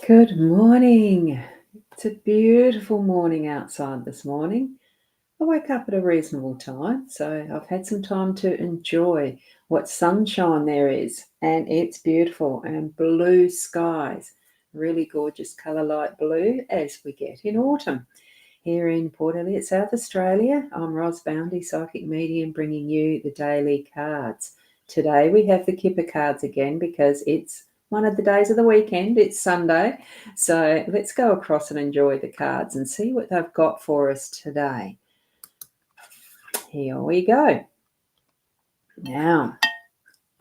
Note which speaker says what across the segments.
Speaker 1: Good morning. It's a beautiful morning outside this morning. I woke up at a reasonable time, so I've had some time to enjoy what sunshine there is, and it's beautiful and blue skies, really gorgeous colour light blue as we get in autumn. Here in Port Elliot, South Australia, I'm Boundy, psychic medium, bringing you the daily cards. Today we have the Kipper cards again because it's one of the days of the weekend. It's Sunday. So let's go across and enjoy the cards and see what they've got for us today. Here we go. Now,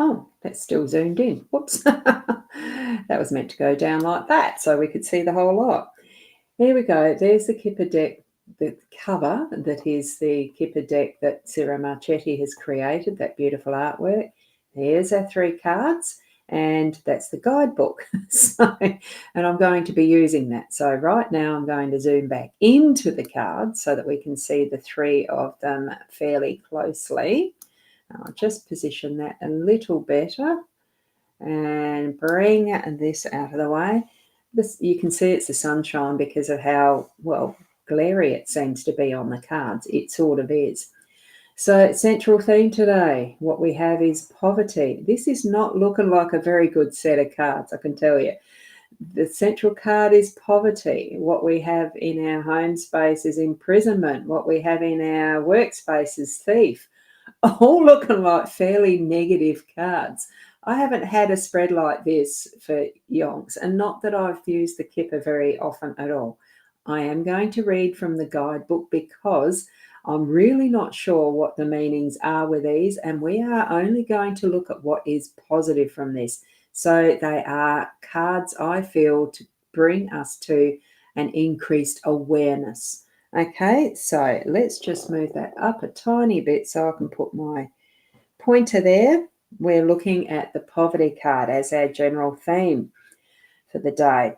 Speaker 1: oh, that's still zoomed in. Whoops. That was meant to go down like that so we could see the whole lot. Here we go. There's the Kipper deck, the cover that is the Kipper deck that Sarah Marchetti has created, that beautiful artwork. There's our 3 cards, and that's the guidebook. And I'm going to be using that. So right now I'm going to zoom back into the cards so that we can see the 3 of them fairly closely. I'll just position that a little better and bring this out of the way. This, you can see it's the sunshine because of how, well, glary it seems to be on the cards. It sort of is. So central theme today, what we have is poverty. This is not looking like a very good set of cards, I can tell you. The central card is poverty. What we have in our home space is imprisonment. What we have in our workspace is thief. All looking like fairly negative cards. I haven't had a spread like this for yonks, and not that I've used the Kipper very often at all. I am going to read from the guidebook because I'm really not sure what the meanings are with these, and we are only going to look at what is positive from this. So they are cards, I feel, to bring us to an increased awareness. Okay, so let's just move that up a tiny bit so I can put my pointer there. We're looking at the poverty card as our general theme for the day.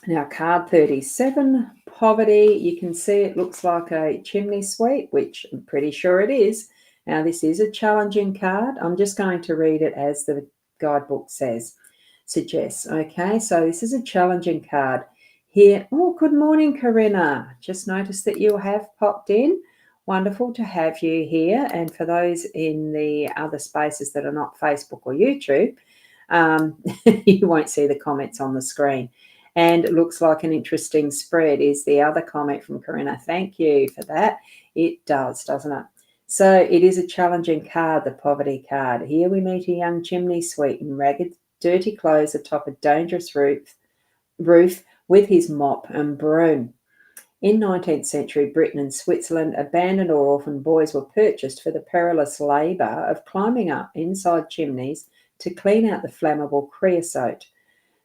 Speaker 1: Now, card 37, poverty, you can see it looks like a chimney sweep, which I'm pretty sure it is. Now, this is a challenging card. I'm just going to read it as the guidebook suggests. Okay, so this is a challenging card. Here, oh, good morning, Corinna. Just noticed that you have popped in. Wonderful to have you here. And for those in the other spaces that are not Facebook or YouTube, you won't see the comments on the screen. And it looks like an interesting spread is the other comment from Corinna. Thank you for that. It does, doesn't it? So it is a challenging card, the poverty card. Here we meet a young chimney sweep in ragged, dirty clothes atop a dangerous roof with his mop and broom. In 19th century Britain and Switzerland, abandoned or orphaned boys were purchased for the perilous labour of climbing up inside chimneys to clean out the flammable creosote,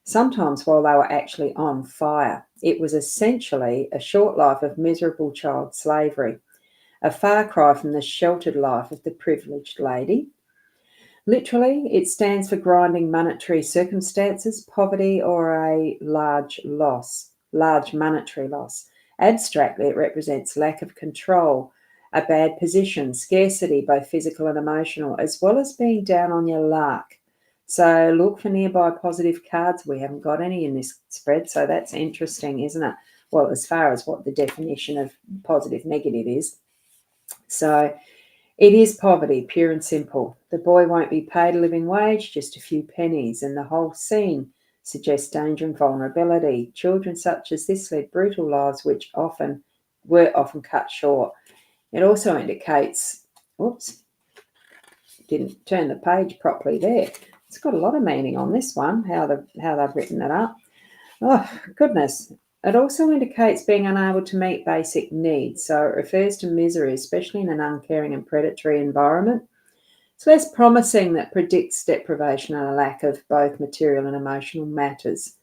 Speaker 1: sometimes while they were actually on fire. It was essentially a short life of miserable child slavery, a far cry from the sheltered life of the privileged lady. Literally, it stands for grinding monetary circumstances, poverty, or a large monetary loss. Abstractly, it represents lack of control, a bad position, scarcity, both physical and emotional, as well as being down on your luck. So look for nearby positive cards. We haven't got any in this spread, so that's interesting, isn't it? Well, as far as what the definition of positive, negative is. So it is poverty, pure and simple. The boy won't be paid a living wage, just a few pennies, and the whole scene suggests danger and vulnerability. Children such as this led brutal lives which were often cut short. It also indicates, oops, didn't turn the page properly there. It's got a lot of meaning on this one, how they've written that up. Oh, goodness. It also indicates being unable to meet basic needs, so it refers to misery, especially in an uncaring and predatory environment. It's less promising that predicts deprivation and a lack of both material and emotional matters.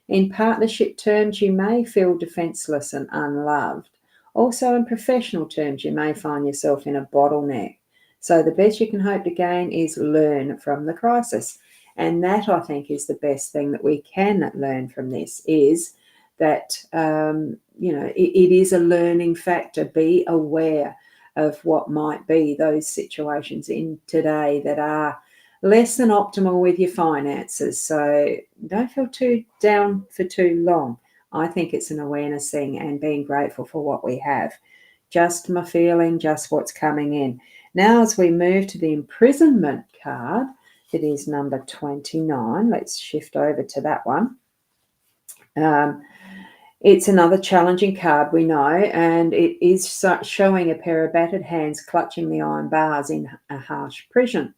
Speaker 1: In partnership terms, you may feel defenceless and unloved. Also, in professional terms, you may find yourself in a bottleneck. So the best you can hope to gain is learn from the crisis. And that, I think, is the best thing that we can learn from this, is that, it is a learning factor. Be aware of what might be those situations in today that are less than optimal with your finances. So don't feel too down for too long. I think it's an awareness thing and being grateful for what we have. Just my feeling, just what's coming in. Now, as we move to the imprisonment card, it is number 29. Let's shift over to that one. It's another challenging card, we know, and it is showing a pair of battered hands clutching the iron bars in a harsh prison.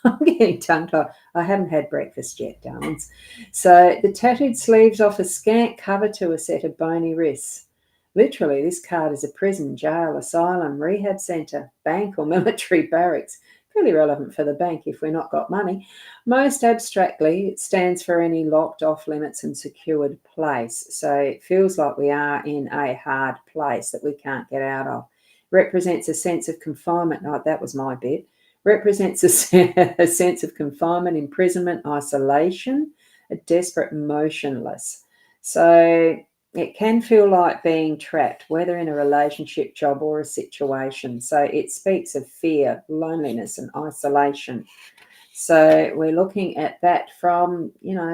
Speaker 1: I'm getting tongue-tied. I haven't had breakfast yet, darlings. So the tattooed sleeves offer scant cover to a set of bony wrists. Literally, this card is a prison, jail, asylum, rehab centre, bank or military barracks. Pretty relevant for the bank if we're not got money. Most abstractly, it stands for any locked off limits and secured place. So it feels like we are in a hard place that we can't get out of. Represents a sense of confinement. Oh, that was my bit. Represents a sense of confinement, imprisonment, isolation, a desperate motionless. So it can feel like being trapped, whether in a relationship, job, or a situation. So it speaks of fear, loneliness, and isolation. So we're looking at that from,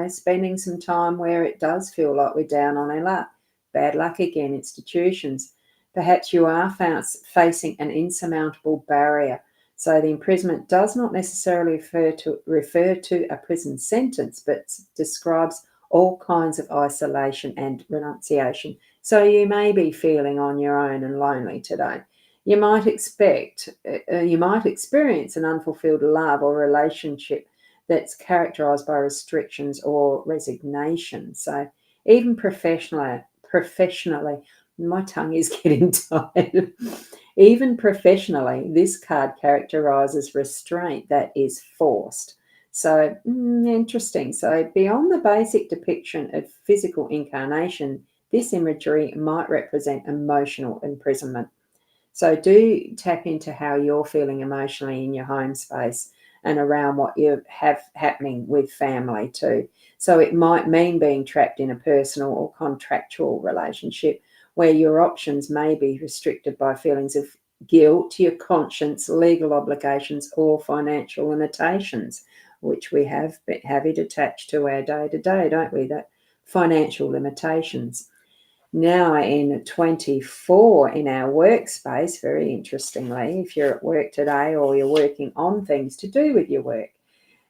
Speaker 1: spending some time where it does feel like we're down on our luck. Bad luck again, institutions. Perhaps you are facing an insurmountable barrier. So the imprisonment does not necessarily refer to a prison sentence, but describes all kinds of isolation and renunciation. So you may be feeling on your own and lonely today. You might experience an unfulfilled love or relationship that's characterized by restrictions or resignation. So even professionally, my tongue is getting tired. Even professionally, this card characterizes restraint that is forced. So interesting. So beyond the basic depiction of physical incarnation, this imagery might represent emotional imprisonment. So do tap into how you're feeling emotionally in your home space and around what you have happening with family too. So it might mean being trapped in a personal or contractual relationship where your options may be restricted by feelings of guilt, your conscience, legal obligations, or financial limitations, which we have it attached to our day-to-day, don't we? That financial limitations. Now in 24 in our workspace, very interestingly, if you're at work today or you're working on things to do with your work,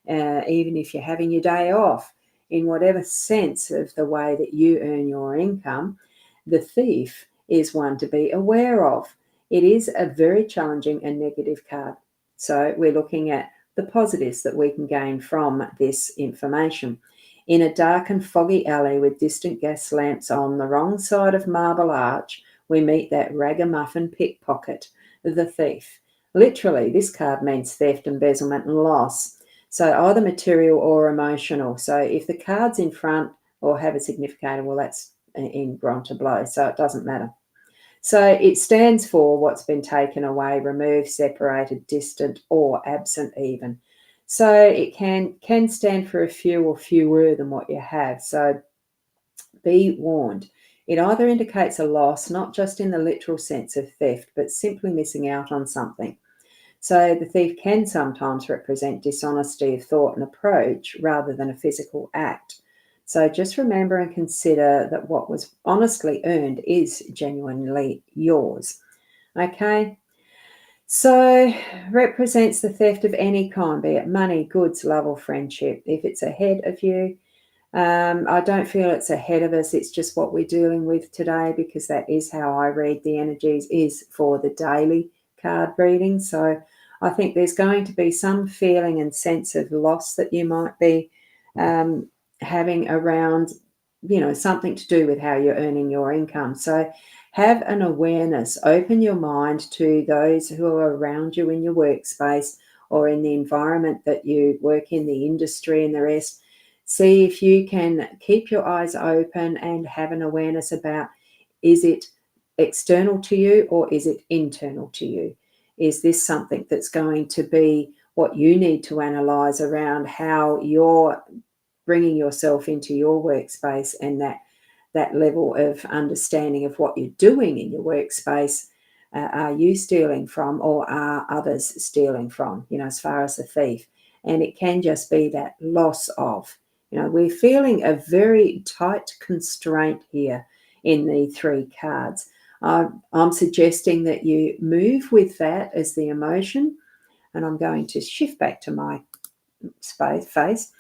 Speaker 1: even if you're having your day off, in whatever sense of the way that you earn your income, the thief is one to be aware of. It is a very challenging and negative card. So we're looking at the positives that we can gain from this information. In a dark and foggy alley with distant gas lamps on the wrong side of Marble Arch, we meet that ragamuffin pickpocket, the thief. Literally, this card means theft, embezzlement, and loss. So either material or emotional. So if the card's in front or have a significator, well, that's in grand tableau, so it doesn't matter. So it stands for what's been taken away, removed, separated, distant, or absent even. So it can stand for a few or fewer than what you have. So be warned. It either indicates a loss, not just in the literal sense of theft, but simply missing out on something. So the thief can sometimes represent dishonesty of thought and approach rather than a physical act. So just remember and consider that what was honestly earned is genuinely yours. Okay? So represents the theft of any kind, be it money, goods, love, or friendship. If it's ahead of you, I don't feel it's ahead of us. It's just what we're dealing with today, because that is how I read the energies, is for the daily card reading. So I think there's going to be some feeling and sense of loss that you might be having around, something to do with how you're earning your income. So have an awareness, open your mind to those who are around you in your workspace or in the environment that you work in, the industry and the rest. See if you can keep your eyes open and have an awareness about, is it external to you or is it internal to you? Is this something that's going to be what you need to analyze around how you're bringing yourself into your workspace, and that level of understanding of what you're doing in your workspace? Are you stealing from, or are others stealing from, as far as the thief? and it can just be that loss of. We're feeling a very tight constraint here in the 3 cards. I'm suggesting that you move with that as the emotion, and I'm going to shift back to my face.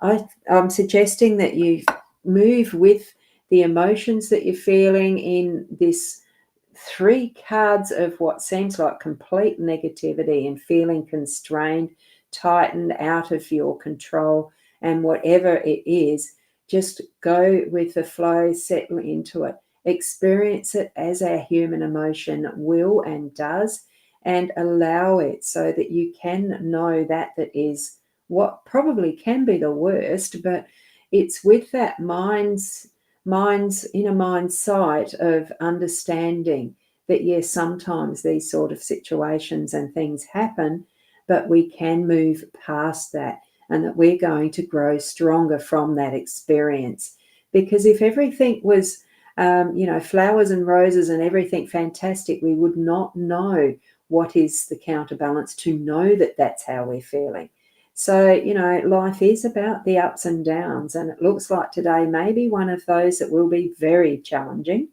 Speaker 1: I'm suggesting that you move with the emotions that you're feeling in this 3 cards of what seems like complete negativity and feeling constrained, tightened, out of your control, and whatever it is, just go with the flow, settle into it, experience it as our human emotion will and does, and allow it so that you can know that is what probably can be the worst, but it's with that inner mind sight of understanding that yes, sometimes these sort of situations and things happen, but we can move past that, and that we're going to grow stronger from that experience. Because if everything was flowers and roses and everything fantastic, we would not know what is the counterbalance to know that that's how we're feeling. So, life is about the ups and downs, and it looks like today may be one of those that will be very challenging.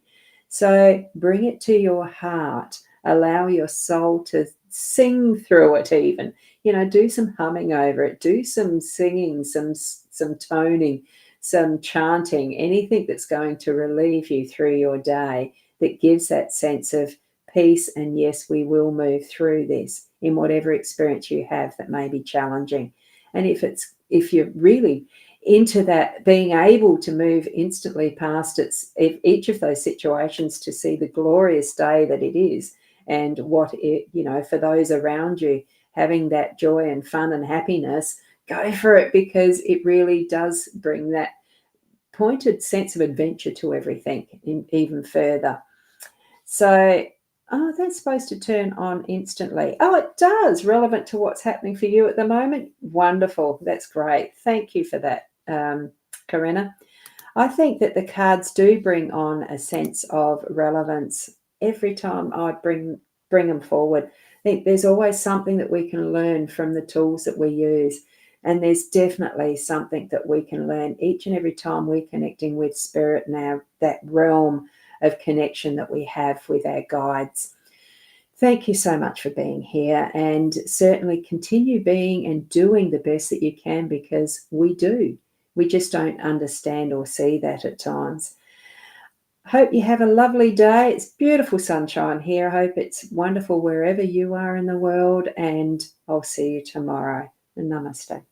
Speaker 1: So bring it to your heart, allow your soul to sing through it even, do some humming over it, do some singing, some toning, some chanting, anything that's going to relieve you through your day that gives that sense of peace. And yes, we will move through this in whatever experience you have that may be challenging. And if you're really into that, being able to move instantly past each of those situations to see the glorious day that it is, and what it, for those around you, having that joy and fun and happiness, go for it, because it really does bring that pointed sense of adventure to everything even further. So, that's supposed to turn on instantly. Oh, it does, relevant to what's happening for you at the moment. Wonderful. That's great. Thank you for that, Corinna. I think that the cards do bring on a sense of relevance every time I bring them forward. I think there's always something that we can learn from the tools that we use. And there's definitely something that we can learn each and every time we're connecting with spirit now, that realm of connection that we have with our guides. Thank you so much for being here, and certainly continue being and doing the best that you can, because we do. We just don't understand or see that at times. Hope you have a lovely day. It's beautiful sunshine here. I hope it's wonderful wherever you are in the world, and I'll see you tomorrow. Namaste.